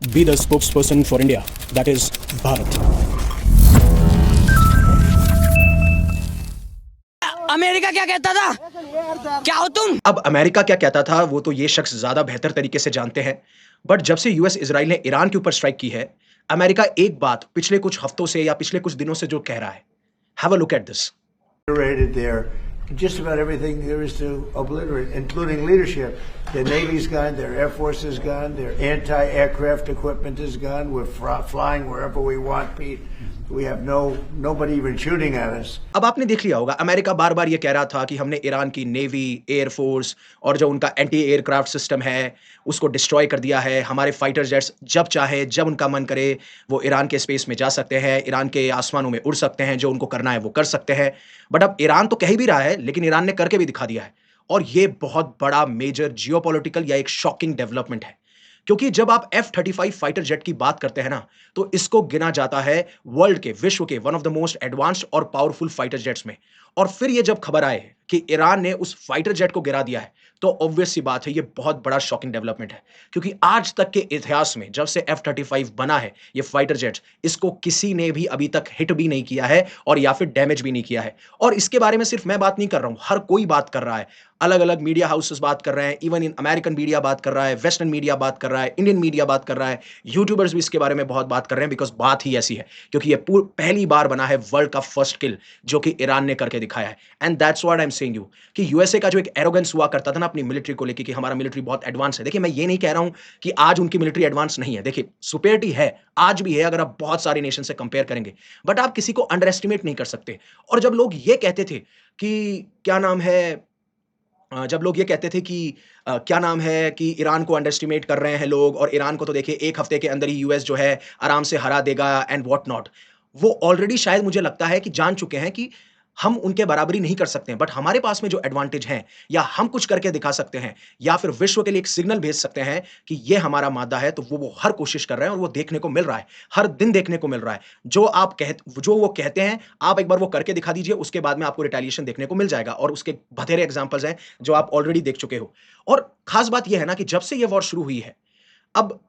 be the spokesperson for India, that is Bharat. America क्या कहता था? क्या हो तुम? अब अमेरिका क्या कहता था वो तो ये शख्स ज्यादा बेहतर तरीके से जानते हैं। बट जब से यूएस इजराइल ने ईरान के ऊपर स्ट्राइक की है, अमेरिका एक बात पिछले कुछ हफ्तों से या पिछले कुछ दिनों से जो कह रहा है, have a look at this. Just about everything there is to obliterate, including leadership. Their Navy's gone, their Air Force is gone, their anti-aircraft equipment is gone. We're flying wherever we want, Pete. We have nobody even shooting at us. अब आपने देख लिया होगा, America बार बार ये कह रहा था कि हमने ईरान की नेवी, एयरफोर्स और जो उनका एंटी एयरक्राफ्ट सिस्टम है उसको डिस्ट्रॉय कर दिया है। हमारे फाइटर जेट्स जब चाहे जब उनका मन करे वो ईरान के स्पेस में जा सकते हैं, ईरान के आसमानों में उड़ सकते हैं, जो उनको करना है वो कर सकते हैं। बट अब ईरान तो कह ही भी रहा है, लेकिन ईरान ने करके भी दिखा दिया है। और ये बहुत बड़ा मेजर जियोपॉलिटिकल या एक शॉकिंग डेवलपमेंट है, क्योंकि जब आप F-35 फाइटर जेट की बात करते हैं ना, तो इसको गिना जाता है वर्ल्ड के, विश्व के one of the most advanced और पावरफुल फाइटर जेट्स में। और फिर ये जब खबर आए कि ईरान ने उस फाइटर जेट को गिरा दिया है, तो ऑब्वियस सी बात है ये बहुत बड़ा शॉकिंग डेवलपमेंट है। क्योंकि आज तक के इतिहास में जब से F-35 बना है, ये फाइटर जेट्स, इसको किसी ने भी अभी तक हिट भी नहीं किया है और या फिर डैमेज भी नहीं किया है। और इसके बारे में सिर्फ मैं बात नहीं कर रहा हूं, हर कोई बात कर रहा है। अलग अलग मीडिया हाउसेस बात कर रहे हैं, इवन इन अमेरिकन मीडिया बात कर रहा है, वेस्टर्न मीडिया बात कर रहा है, इंडियन मीडिया बात कर रहा है, यूट्यूबर्स भी इसके बारे में बहुत बात कर रहे हैं। बिकॉज बात ही ऐसी है, क्योंकि ये पहली बार बना है वर्ल्ड का फर्स्ट किल जो कि ईरान ने करके दिखाया है। And that's what I am saying you कि यूएसए का जो एक एरोगेंस हुआ करता था ना अपनी मिलिट्री को लेकर कि हमारा मिलिट्री बहुत एडवांस है। देखिए, मैं ये नहीं कह रहा हूं कि आज उनकी मिलिट्री एडवांस नहीं है। देखिए, सुपेरिटी है, आज भी है अगर आप बहुत सारे नेशन से कंपेयर करेंगे। बट आप किसी को अंडर एस्टिमेट नहीं कर सकते। और जब लोग ये कहते थे कि क्या नाम है, जब लोग ये कहते थे कि क्या नाम है कि ईरान को अंडर एस्टिमेट कर रहे हैं लोग, और ईरान को तो देखिए एक हफ्ते के अंदर ही यूएस जो है आराम से हरा देगा एंड व्हाट नॉट, वो ऑलरेडी शायद मुझे लगता है कि जान चुके हैं कि हम उनके बराबरी नहीं कर सकते हैं। बट हमारे पास में जो एडवांटेज है, या हम कुछ करके दिखा सकते हैं, या फिर विश्व के लिए एक सिग्नल भेज सकते हैं कि ये हमारा मादा है, तो वो हर कोशिश कर रहे हैं और वो देखने को मिल रहा है, हर दिन देखने को मिल रहा है। जो वो कहते हैं, आप एक बार वो करके दिखा दीजिए, उसके बाद में आपको रिटेलिएशन देखने को मिल जाएगा। और उसके बथेरे एग्जांपल्स हैं जो आप ऑलरेडी देख चुके हो। और खास बात यह है ना कि जब से ये वॉर शुरू हुई है, अब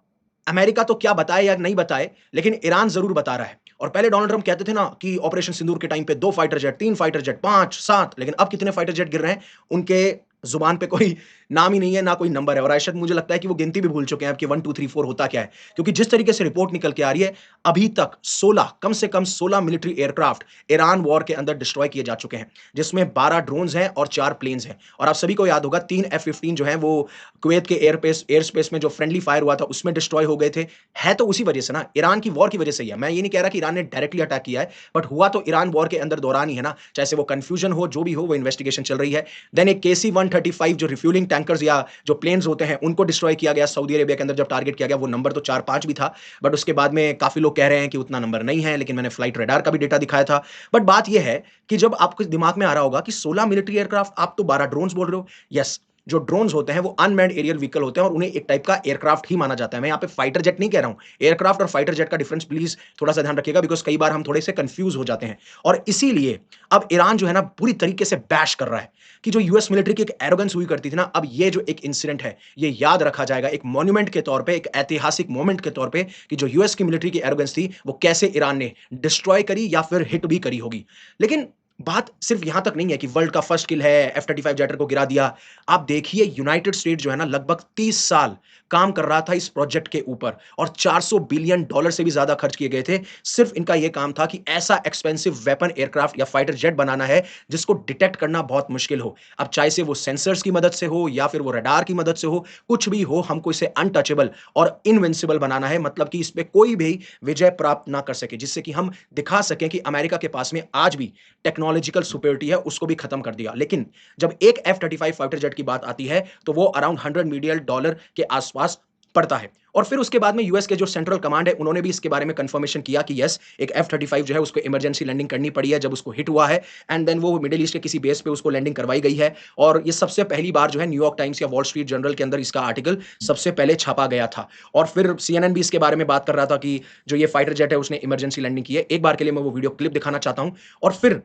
अमेरिका तो क्या बताए या नहीं बताए, लेकिन ईरान जरूर बता रहा है। और पहले डोनाल्ड ट्रंप कहते थे ना कि ऑपरेशन सिंदूर के टाइम पे 2 फाइटर जेट, 3 फाइटर जेट, 5, 7, लेकिन अब कितने फाइटर जेट गिर रहे हैं उनके जुबान पे कोई नाम ही नहीं है, ना कोई नंबर है। और शायद मुझे लगता है कि वो गिनती भी भूल चुके हैं अब कि 1 2 3 4 होता क्या है। क्योंकि जिस तरीके से रिपोर्ट निकल के आ रही है, अभी तक 16, कम से कम 16 मिलिट्री एयरक्राफ्ट ईरान वॉर के अंदर डिस्ट्रॉय किए जा चुके हैं, जिसमें 12 ड्रोन्स हैं और 4 प्लेन्स हैं। और आप सभी को याद होगा 3 F-15 जो है वो कुवैत के एयर स्पेस में जो फ्रेंडली फायर हुआ था उसमें डिस्ट्रॉय हो गए थे। है तो उसी वजह से ना, ईरान की वॉर की वजह से ही है। मैं ये नहीं कह रहा कि ईरान ने डायरेक्टली अटैक किया है, बट हुआ तो ईरान वॉर के अंदर दौरान ही है ना। चाहे से वो कंफ्यूजन हो, जो भी हो, वो इन्वेस्टिगेशन चल रही है। देन एक KC-135 जो रिफ्यूलिंग टैंकर्स या जो प्लेन्स होते हैं उनको डिस्ट्रॉय किया गया सऊदी अरेबिया के अंदर जब टारगेट किया गया। वो नंबर तो 4-5 भी था, बट उसके बाद में काफी लोग कह रहे हैं कि उतना नंबर नहीं है, लेकिन मैंने फ्लाइट रडार का भी डेटा दिखाया था। बट बात यह है कि जब आपके दिमाग में आ रहा होगा कि 16 मिलिट्री एयरक्राफ्ट, आप तो 12 ड्रोन्स बोल रहे हो। यस, जो ड्रोन्स होते हैं वो अनमैन्ड एरियल व्हीकल होते हैं और उन्हें एक टाइप का एयरक्राफ्ट ही माना जाता है। मैं यहाँ पे फाइटर जेट नहीं कह रहा हूं। एयरक्राफ्ट और फाइटर जेट का डिफरेंस प्लीज थोड़ा सा ध्यान रखिएगा, बिकॉज कई बार हम थोड़े से कंफ्यूज हो जाते हैं। और इसीलिए अब ईरान जो है ना पूरी तरीके से बैश कर रहा है कि जो यूएस मिलिट्री की एक एरोगेंस हुई करती थी ना, अब ये जो एक इंसिडेंट है ये याद रखा जाएगा एक मॉन्यूमेंट के तौर पे, एक ऐतिहासिक मोमेंट के तौर पे, कि जो यूएस की मिलिट्री की एरोगेंस थी वो कैसे ईरान ने डिस्ट्रॉय करी या फिर हिट भी करी होगी। लेकिन बात सिर्फ यहां तक नहीं है कि वर्ल्ड का फर्स्ट किल है, F-35 जेटर को गिरा दिया। आप देखिए यूनाइटेड स्टेट जो है ना लगभग 30 साल काम कर रहा था इस प्रोजेक्ट के ऊपर, और $400 बिलियन से भी ज्यादा खर्च किए गए थे। सिर्फ इनका यह काम था कि ऐसा एक्सपेंसिव वेपन एयरक्राफ्ट या फाइटर जेट बनाना है जिसको डिटेक्ट करना बहुत मुश्किल हो। अब चाहे से वो सेंसर्स की मदद से हो या फिर वो रडार की मदद से हो, कुछ भी हो, हमको इसे अनटचेबल और इनविंसिबल बनाना है। मतलब कि इस पे कोई भी विजय प्राप्त ना कर सके, जिससे कि हम दिखा सकें कि अमेरिका के पास में आज भी टेक्नोलॉजिकल सुपेरिटी है, उसको भी खत्म कर दिया। लेकिन जब एक F-35 फाइटर जेट की बात आती है तो वो अराउंड $100 मिलियन के आसपास पड़ता है। और फिर उसके बाद में यूएस के जो सेंट्रल कमांड है उन्होंने भी इसके बारे में कंफर्मेशन किया कि यस, एक F-35 जो है उसको इमरजेंसी लैंडिंग करनी पड़ी है जब उसको हिट हुआ है, एंड देन वो मिडिल ईस्ट के किसी बेस पे उसको लैंडिंग करवाई गई है। और ये सबसे पहली बार जो है न्यूयॉर्क टाइम्स या वॉल स्ट्रीट जर्नल के अंदर इसका आर्टिकल सबसे पहले छापा गया था। और फिर CNN भी इसके बारे में बात कर रहा था कि जो ये फाइटर जेट है उसने इमरजेंसी लैंडिंग की है। एक बार के लिए मैं वो वीडियो क्लिप दिखाना चाहता हूं, और फिर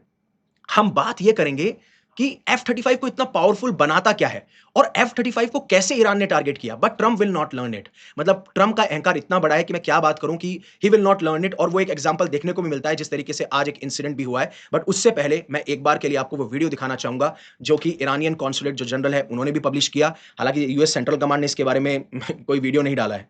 हम बात ये करेंगे कि F-35 को इतना पावरफुल बनाता क्या है और F-35 को कैसे ईरान ने टारगेट किया, but Trump will not learn it. मतलब ट्रम्प का अहंकार इतना बड़ा है कि मैं क्या बात करूं कि he will not learn it. और वो एक एग्जांपल देखने को भी मिलता है जिस तरीके से आज एक इंसिडेंट भी हुआ है। बट उससे पहले मैं एक बार के लिए आपको वो वीडियो दिखाना चाहूंगा जो कि ईरानियन कॉन्सुलेट जो जनरल है उन्होंने भी पब्लिश किया। हालांकि यूएस सेंट्रल कमांड ने इसके बारे में कोई वीडियो नहीं डाला है।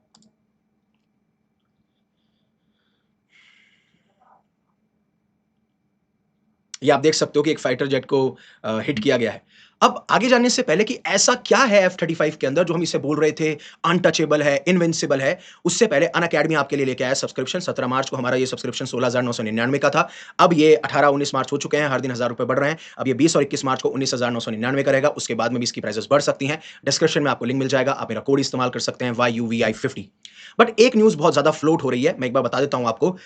ये आप देख सकते हो कि एक फाइटर जेट को हिट किया गया है। अब आगे जानने से पहले कि ऐसा क्या है F-35 के अंदर जो हम इसे बोल रहे थे अनटचेबल है, इनविंसिबल है, उससे पहले अनअकैडमी आपके लिए लेके आया सब्सक्रिप्शन। 17 मार्च को हमारा ये सब्सक्रिप्शन 16,999 का था। अब ये 18-19 मार्च हो चुके हैं, हर दिन 1000 रुपए बढ़ रहे हैं। अब ये 20 और 21 मार्च को 19,999 का रहेगा। उसके बाद में भी इसकी प्राइसेस बढ़ सकती हैं। डिस्क्रिप्शन में आपको लिंक मिल जाएगा, आप मेरा कोड इस्तेमाल कर सकते हैं YUVI50। बट एक न्यूज बहुत ज्यादा फ्लोट हो रही है, मैं एक बार बता देता हूं आपको।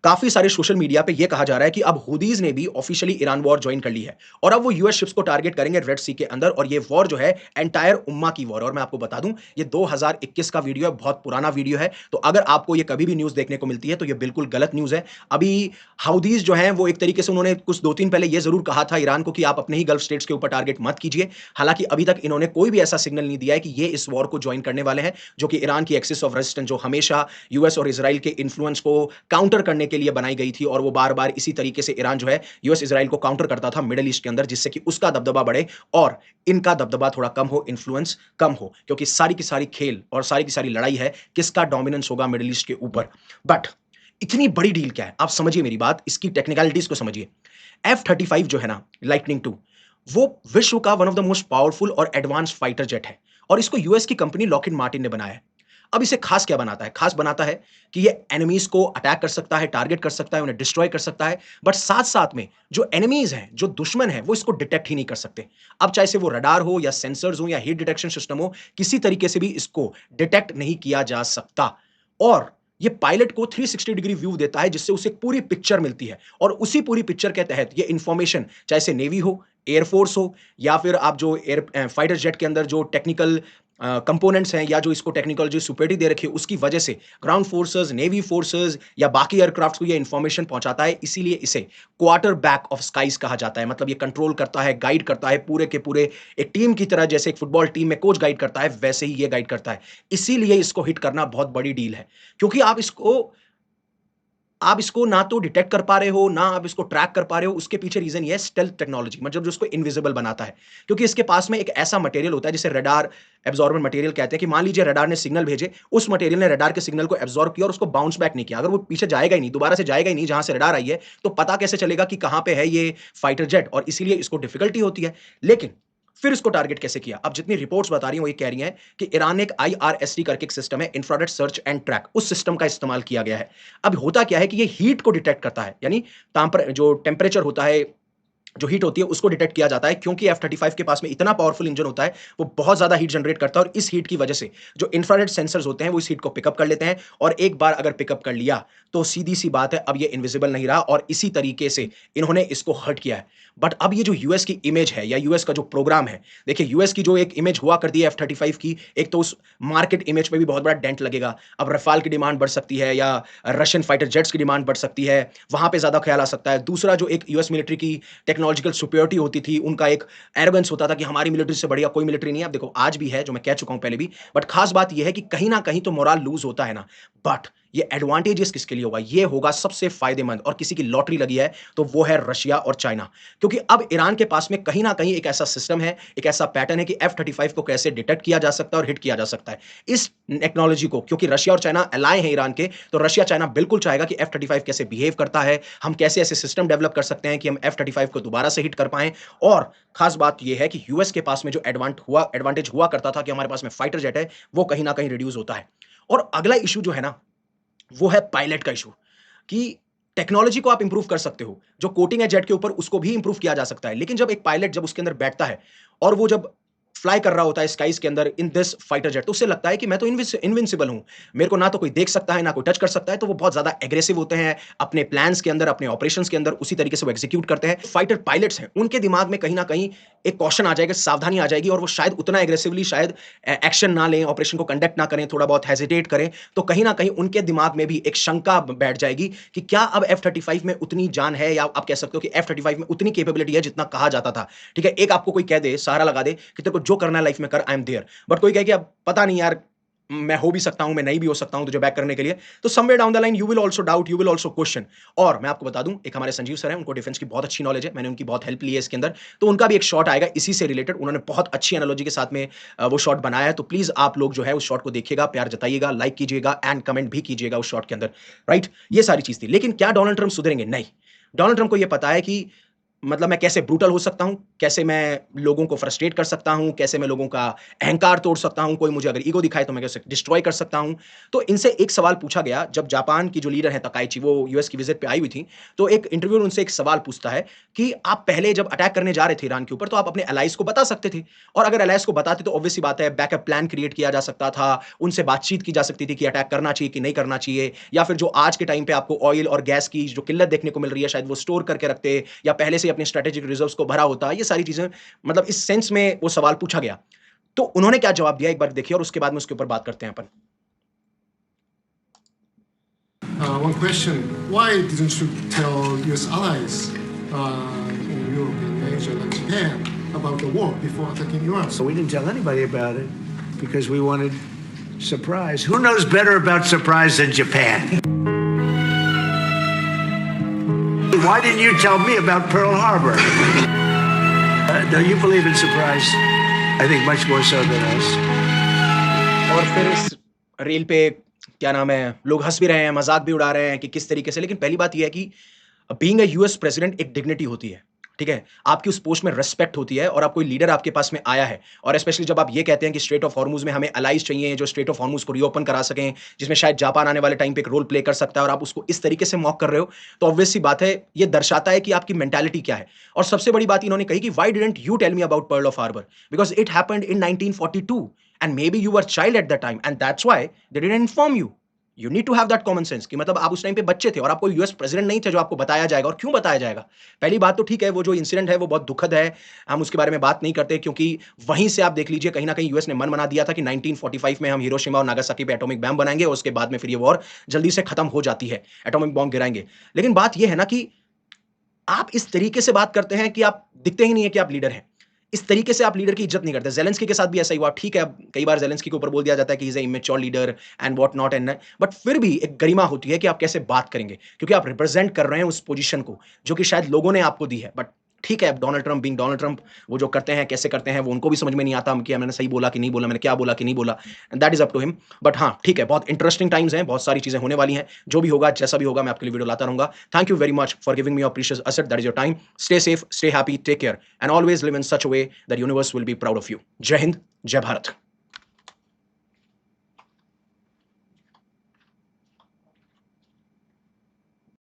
काफी सारे सोशल मीडिया पे ये कहा जा रहा है कि अब हुदीज ने भी ऑफिशियली ईरान वॉर ज्वाइन कर ली है और अब वो यूएस शिप्स को टारगेट करेंगे रेड सी के अंदर। और ये वॉर जो है एंटायर उम्मा की वॉर। और मैं आपको बता दूं ये 2021 का वीडियो है, बहुत पुराना वीडियो है। तो अगर आपको ये कभी भी न्यूज देखने को मिलती है तो ये बिल्कुल गलत न्यूज है। अभी हाउदीज जो है वो एक तरीके से उन्होंने कुछ 2-3 पहले ये जरूर कहा था ईरान को कि आप अपने ही गल्फ स्टेट्स के ऊपर टारगेट मत कीजिए। हालांकि अभी तक इन्होंने कोई भी ऐसा सिग्नल नहीं दिया है कि ये इस वॉर को ज्वाइन करने वाले हैं, जो कि ईरान की एक्सिस ऑफ रेजिस्टेंस जो हमेशा यूएस और इजराइल के इन्फ्लुएंस को काउंटर करने के लिए बनाई गई थी। और वो बार-बार इसी तरीके से ईरान जो है यूएस इजराइल को काउंटर करता था मिडिल ईस्ट के अंदर, जिससे कि उसका दबदबा बढ़े और इनका दबदबा थोड़ा कम हो, इन्फ्लुएंस कम हो। क्योंकि सारी की सारी खेल और सारी की सारी लड़ाई है किसका डोमिनेंस होगा मिडिल ईस्ट के ऊपर। बट इतनी बड़ी डील क्या है, आप समझिए मेरी बात, इसकी टेक्निकलिटीज को समझिए। F-35 जो है ना, लाइटनिंग 2, वो विश्व का one of the most powerful और एडवांस फाइटर जेट है और इसको यूएस की कंपनी लॉकहीड मार्टिन ने बनाया है। अब इसे खास क्या बनाता है? खास बनाता है कि ये एनिमीज को अटैक कर सकता है, टारगेट कर सकता है, उन्हें डिस्ट्रॉय कर सकता है। बट साथ-साथ में जो एनिमीज हैं, जो दुश्मन हैं, वो इसको डिटेक्ट ही नहीं कर सकते। अब चाहे से वो रडार हो या सेंसर्स हो या हीट डिटेक्शन सिस्टम हो, किसी तरीके से भी इसको डिटेक्ट नहीं किया जा सकता। और ये पायलट को 360 डिग्री व्यू देता है जिससे उसे पूरी पिक्चर मिलती है और उसी पूरी पिक्चर के तहत ये इंफॉर्मेशन चाहे से नेवी हो, एयरफोर्स हो या फिर आप जो एयर फाइटर जेट के अंदर जो टेक्निकल कंपोनेंट्स हैं या जो इसको टेक्निकल जो सुपेरिटी दे रखी है उसकी वजह से ग्राउंड फोर्सेस, नेवी फोर्सेस या बाकी एयरक्राफ्ट को ये इंफॉर्मेशन पहुंचाता है। इसीलिए इसे क्वार्टर बैक ऑफ स्काइज कहा जाता है। मतलब ये कंट्रोल करता है, गाइड करता है पूरे के पूरे एक टीम की तरह। जैसे एक फुटबॉल टीम में कोच गाइड करता है वैसे ही ये गाइड करता है। इसीलिए इसको हिट करना बहुत बड़ी डील है, क्योंकि आप इसको ना तो डिटेक्ट कर पा रहे हो, ना आप इसको ट्रैक कर पा रहे हो। उसके पीछे रीजन ये है स्टेल्थ टेक्नोलॉजी, मतलब जो उसको इनविजिबल बनाता है। क्योंकि इसके पास में एक ऐसा मटेरियल होता है जिसे रडार एब्जॉर्बेंट मटेरियल कहते हैं। कि मान लीजिए रडार ने सिग्नल भेजे, उस मटेरियल ने रडार के सिग्नल को एब्जॉर्ब किया और उसको बाउंस बैक नहीं किया। अगर वो पीछे जाएगा ही नहीं, दोबारा से जाएगा ही नहीं जहां से रडार आई है, तो पता कैसे चलेगा कि कहां पे है ये फाइटर जेट? और इसीलिए इसको डिफिकल्टी होती है। लेकिन फिर इसको टारगेट कैसे किया? अब जितनी रिपोर्ट्स बता रही हैं वो ये कह रही हैं कि ईरान ने एक IRST करके एक सिस्टम है, इंफ्रारेड सर्च एंड ट्रैक, उस सिस्टम का इस्तेमाल किया गया है। अब होता क्या है कि ये हीट को डिटेक्ट करता है, यानी जो टेम्परेचर होता है, जो हीट होती है उसको डिटेक्ट किया जाता है। क्योंकि F-35 के पास में इतना पावरफुल इंजन होता है, वो बहुत ज्यादा हीट जनरेट करता है और इस हीट की वजह से जो इंफ्रारेड सेंसर्स होते हैं वो इस हीट को पिकअप कर लेते हैं। और एक बार अगर पिकअप कर लिया तो सीधी सी बात है अब ये इनविजिबल नहीं रहा और इसी तरीके से इन्होंने इसको हर्ट किया है। बट अब ये जो यूएस की इमेज है या यूएस का जो प्रोग्राम है, देखिए यूएस की जो एक इमेज हुआ करती है F-35 की, एक तो उस मार्केट इमेज पे भी बहुत बड़ा डेंट लगेगा। अब रफाल की डिमांड बढ़ सकती है या रशियन फाइटर जेट्स की डिमांड बढ़ सकती है, वहां पे ज्यादा ख्याल आ सकता है। दूसरा, जो एक यूएस मिलिट्री की टेक्नोलॉजिकल सुपीरियरिटी होती थी, उनका एक एरोगेंस होता था कि हमारी मिलिट्री से बढ़िया कोई मिलिट्री नहीं है। अब देखो आज भी है, जो मैं कह चुका हूं पहले भी। बट खास बात यह है कि कहीं ना कहीं तो मोरल लूज होता है ना। बट ये एडवांटेजेस किसके लिए होगा? ये होगा सबसे फायदेमंद, और किसी की लॉटरी लगी है तो वो है रशिया और चाइना। क्योंकि अब ईरान के पास में कहीं ना कहीं एक ऐसा सिस्टम है, एक ऐसा पैटर्न है कि F-35 को कैसे डिटेक्ट किया जा सकता है और हिट किया जा सकता है। इस टेक्नोलॉजी को, क्योंकि रशिया और चाइना अलाय हैं ईरान के, तो रशिया चाइना बिल्कुल चाहेगा कि F-35 कैसे बिहेव करता है, हम कैसे ऐसे सिस्टम डेवलप कर सकते हैं कि हम F-35 को दोबारा से हिट कर पाएं। और खास बात यह है कि यूएस के पास में जो एडवांटेज हुआ करता था कि हमारे पास में फाइटर जेट है, वो कहीं ना कहीं रिड्यूस होता है। और अगला इशू जो है ना, वो है पायलट का इशू, कि टेक्नोलॉजी को आप इंप्रूव कर सकते हो, जो कोटिंग है जेट के ऊपर उसको भी इंप्रूव किया जा सकता है, लेकिन जब एक पायलट जब उसके अंदर बैठता है और वो जब फ्लाई कर रहा होता है स्काइज के अंदर इन दिस फाइटर जेट, तो उससे लगता है कि मैं तो इनविंसिबल हूं, मेरे को ना तो कोई देख सकता है ना कोई टच कर सकता है। तो वो बहुत ज्यादा एग्रेसिव होते हैं अपने प्लान्स के अंदर, अपने ऑपरेशंस के अंदर, उसी तरीके से वो एग्जीक्यूट करते हैं। फाइटर पायलट्स हैं, उनके दिमाग में कहीं ना कहीं एक कॉशन आ जाएगा, सावधानी आ जाएगी, और वो शायद उतना एग्रेसिवली शायद एक्शन ना लें, ऑपरेशन को कंडक्ट ना करें, थोड़ा बहुत हेजिटेट करें। तो कहीं ना कहीं उनके दिमाग में भी एक शंका बैठ जाएगी कि क्या अब F-35 में उतनी जान है, या आप कह सकते हो कि F-35 में उतनी कैपेबिलिटी है जितना कहा जाता था। ठीक है, एक आपको कोई कह दे, सहारा लगा दे कि तेरे को जो करना है लाइफ में कर, आई एम देयर, बट कोई कहे कि अब पता नहीं यार, मैं हो भी सकता हूं, मैं नहीं भी हो सकता हूं तुझे बैक करने के लिए, तो somewhere down the line you will also doubt, you will also question. और मैं आपको बता दूं, एक हमारे संजीव सर हैं, उनको डिफेंस की बहुत अच्छी नॉलेज है, मैंने उनकी बहुत हेल्प ली है इसके अंदर, तो उनका भी एक शॉट आएगा इसी से रिलेटेड, उन्होंने बहुत अच्छी एनालॉजी के साथ में वो शॉट बनाया है। तो प्लीज आप लोग जो है उस शॉट को देखिएगा, प्यार जताइएगा, लाइक कीजिएगा एंड कमेंट भी कीजिएगा उस शॉट के अंदर, राइट। ये सारी चीज थी। लेकिन क्या डोनाल्ड ट्रंप सुधरेंगे? नहीं। डोनाल्ड ट्रंप को यह पता है कि मतलब मैं कैसे ब्रूटल हो सकता हूं, कैसे मैं लोगों को फ्रस्ट्रेट कर सकता हूं, कैसे मैं लोगों का अहंकार तोड़ सकता हूं, कोई मुझे अगर ईगो दिखाए तो मैं कैसे डिस्ट्रॉय कर सकता हूं। तो इनसे एक सवाल पूछा गया, जब जापान की जो लीडर है तकाइची, वो यूएस की विजिट पे आई हुई थी, तो एक इंटरव्यू में उनसे एक सवाल पूछता है कि आप पहले जब अटैक करने जा रहे थे ईरान के ऊपर, तो आप अपने अलाइज को बता सकते थे, और अगर अलाइज को बताते तो ऑब्वियसली बात है बैकअप प्लान क्रिएट किया जा सकता था, उनसे बातचीत की जा सकती थी कि अटैक करना चाहिए कि नहीं करना चाहिए, या फिर जो आज के टाइम पे आपको ऑयल और गैस की जो किल्लत देखने को मिल रही है, शायद वो स्टोर करके रखते, या पहले से अपने स्ट्रेटेजिक रिजर्व्स को भरा होता। ये सारी चीजें मतलब इस सेंस में वो सवाल पूछा गया। तो उन्होंने क्या जवाब दिया एक बार देखिए, और उसके बाद में उसके ऊपर बात करते हैं अपन। One question: why didn't you tell US allies in Europe, in Asia, and Japan about the war before attacking Iran? So we didn't tell anybody about it because we wanted surprise. Who knows better about surprise than Japan? Why didn't you tell me about Pearl Harbor? No, you believe in surprise. I think much more so than us. और फिर इस reel पे क्या नाम है, लोग हंस भी रहे हैं, मजाक भी उड़ा रहे हैं कि किस तरीके से। लेकिन पहली बात यह है कि बीइंग अ यूएस प्रेसिडेंट एक डिग्निटी होती है, ठीक है, आपकी उस पोस्ट में रेस्पेक्ट होती है, और आप कोई लीडर आपके पास में आया है, और स्पेशली जब आप ये कहते हैं कि स्ट्रेट ऑफ हॉर्मुज में हमें अलाइज चाहिए जो स्ट्रेट ऑफ हॉर्मुज को रीओपन करा सकें, जिसमें शायद जापान आने वाले टाइम पे एक रोल प्ले कर सकता है, और आप उसको इस तरीके से मॉक कर रहे हो, तो ऑब्वियस सी बात है, ये दर्शाता है कि आपकी मेंटालिटी क्या है। और सबसे बड़ी बात इन्होंने कही कि why didn't you tell me about pearl of harbour, because it happened in 1942 and may be you were child at the time and that's why they didn't inform you. You need to have that common sense कि मतलब आप उस time पे बच्चे थे और आपको US president नहीं थे जो आपको बताया जाएगा, और क्यों बताया जाएगा। पहली बात तो ठीक है, वो जो इंसिडेंट है वो बहुत दुखद है, हम उसके बारे में बात नहीं करते, क्योंकि वहीं से आप देख लीजिए कहीं ना कहीं यूएस ने मन बना दिया था कि 1945 में हम हिरोशिमा और नागासाकी पे एटॉमिक बम बनाएंगे, और उसके बाद में फिर ये वॉर जल्दी से खत्म हो जाती है, एटॉमिक बम गिराएंगे। लेकिन बात यह है ना कि आप इस तरीके से बात करते हैं कि आप दिखते ही नहीं है कि आप लीडर हैं, इस तरीके से आप लीडर की इज्जत नहीं करते। ज़ेलेंस्की के साथ भी ऐसा ही हुआ, ठीक है, अब कई बार ज़ेलेंस्की के ऊपर बोल दिया जाता है कि is a immature leader and what not and, but फिर भी एक गरिमा होती है कि आप कैसे बात करेंगे, क्योंकि आप रिप्रेजेंट कर रहे हैं उस पोजीशन को जो कि शायद लोगों ने आपको दी है। बट ठीक है, Donald Trump being Donald Trump, वो जो करते हैं कैसे करते हैं वो उनको भी समझ में नहीं आता कि मैंने सही बोला कि नहीं बोला, मैंने क्या बोला कि नहीं बोला, and that is up to him. But हाँ ठीक है, बहुत इंटरेस्टिंग टाइम्स हैं, बहुत सारी चीजें होने वाली हैं, जो भी होगा जैसा भी होगा मैं आपके लिए वीडियो लाता रहूंगा। Thank you very much for giving me your precious asset, that is your time. Stay safe, stay happy, take care and always live in such a way that universe will be proud of you. जय हिंद, जय भारत।